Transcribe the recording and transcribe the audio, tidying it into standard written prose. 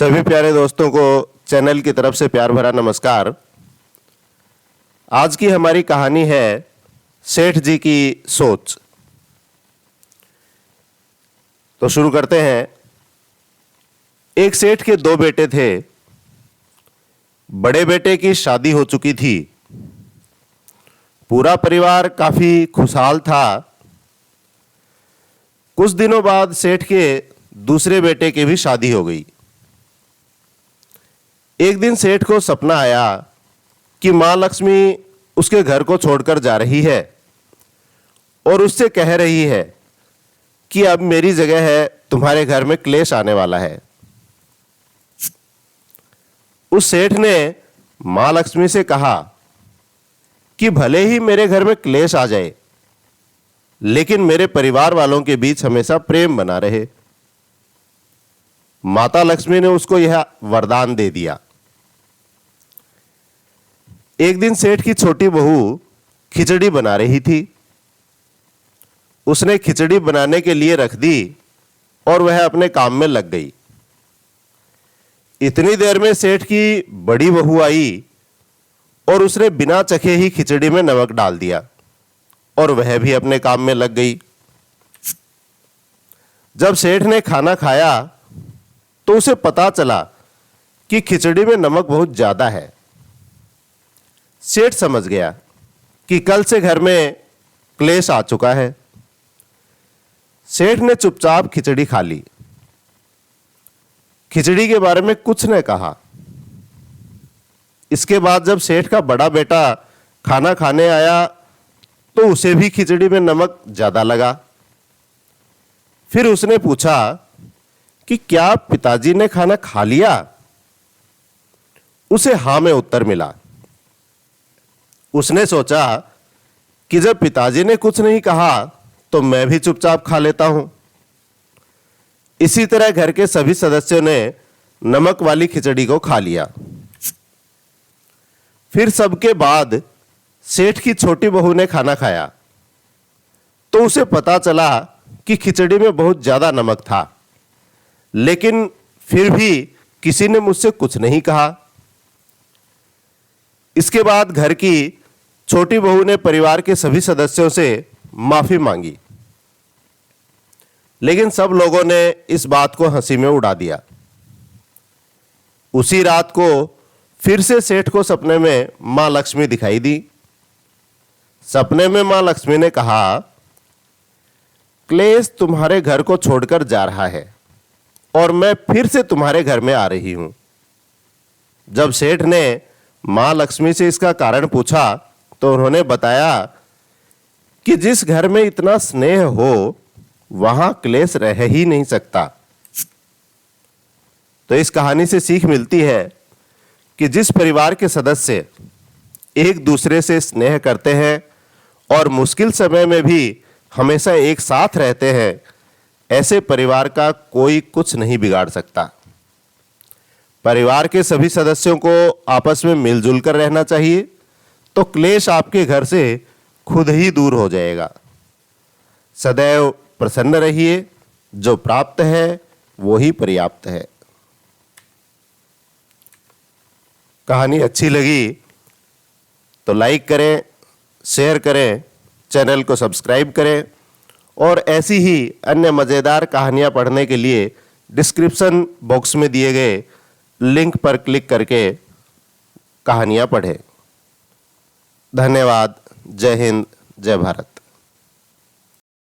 सभी प्यारे दोस्तों को चैनल की तरफ से प्यार भरा नमस्कार। आज की हमारी कहानी है सेठ जी की सोच। तो शुरू करते हैं। एक सेठ के दो बेटे थे। बड़े बेटे की शादी हो चुकी थी। पूरा परिवार काफी खुशहाल था। कुछ दिनों बाद सेठ के दूसरे बेटे की भी शादी हो गई। एक दिन सेठ को सपना आया कि मां लक्ष्मी उसके घर को छोड़कर जा रही है और उससे कह रही है कि अब मेरी जगह है, तुम्हारे घर में क्लेश आने वाला है। उस सेठ ने मां लक्ष्मी से कहा कि भले ही मेरे घर में क्लेश आ जाए, लेकिन मेरे परिवार वालों के बीच हमेशा प्रेम बना रहे। माता लक्ष्मी ने उसको यह वरदान दे दिया। एक दिन सेठ की छोटी बहू खिचड़ी बना रही थी। उसने खिचड़ी बनाने के लिए रख दी और वह अपने काम में लग गई। इतनी देर में सेठ की बड़ी बहू आई और उसने बिना चखे ही खिचड़ी में नमक डाल दिया और वह भी अपने काम में लग गई। जब सेठ ने खाना खाया तो उसे पता चला कि खिचड़ी में नमक बहुत ज्यादा है। सेठ समझ गया कि कल से घर में क्लेश आ चुका है। सेठ ने चुपचाप खिचड़ी खा ली। खिचड़ी के बारे में कुछ न कहा। इसके बाद जब सेठ का बड़ा बेटा खाना खाने आया तो उसे भी खिचड़ी में नमक ज्यादा लगा। फिर उसने पूछा कि क्या पिताजी ने खाना खा लिया? उसे हां में उत्तर मिला। उसने सोचा कि जब पिताजी ने कुछ नहीं कहा तो मैं भी चुपचाप खा लेता हूं। इसी तरह घर के सभी सदस्यों ने नमक वाली खिचड़ी को खा लिया। फिर सबके बाद सेठ की छोटी बहू ने खाना खाया तो उसे पता चला कि खिचड़ी में बहुत ज्यादा नमक था, लेकिन फिर भी किसी ने मुझसे कुछ नहीं कहा। इसके बाद घर की छोटी बहू ने परिवार के सभी सदस्यों से माफी मांगी, लेकिन सब लोगों ने इस बात को हंसी में उड़ा दिया। उसी रात को फिर से सेठ को सपने में मां लक्ष्मी दिखाई दी। सपने में मां लक्ष्मी ने कहा, क्लेश तुम्हारे घर को छोड़कर जा रहा है और मैं फिर से तुम्हारे घर में आ रही हूं। जब सेठ ने मां लक्ष्मी से इसका कारण पूछा तो उन्होंने बताया कि जिस घर में इतना स्नेह हो वहां क्लेश रह ही नहीं सकता। तो इस कहानी से सीख मिलती है कि जिस परिवार के सदस्य एक दूसरे से स्नेह करते हैं और मुश्किल समय में भी हमेशा एक साथ रहते हैं, ऐसे परिवार का कोई कुछ नहीं बिगाड़ सकता। परिवार के सभी सदस्यों को आपस में मिलजुल कर रहना चाहिए, तो क्लेश आपके घर से खुद ही दूर हो जाएगा। सदैव प्रसन्न रहिए। जो प्राप्त है वो ही पर्याप्त है। कहानी अच्छी लगी तो लाइक करें, शेयर करें, चैनल को सब्सक्राइब करें और ऐसी ही अन्य मज़ेदार कहानियां पढ़ने के लिए डिस्क्रिप्शन बॉक्स में दिए गए लिंक पर क्लिक करके कहानियां पढ़ें। धन्यवाद। जय हिंद, जय भारत।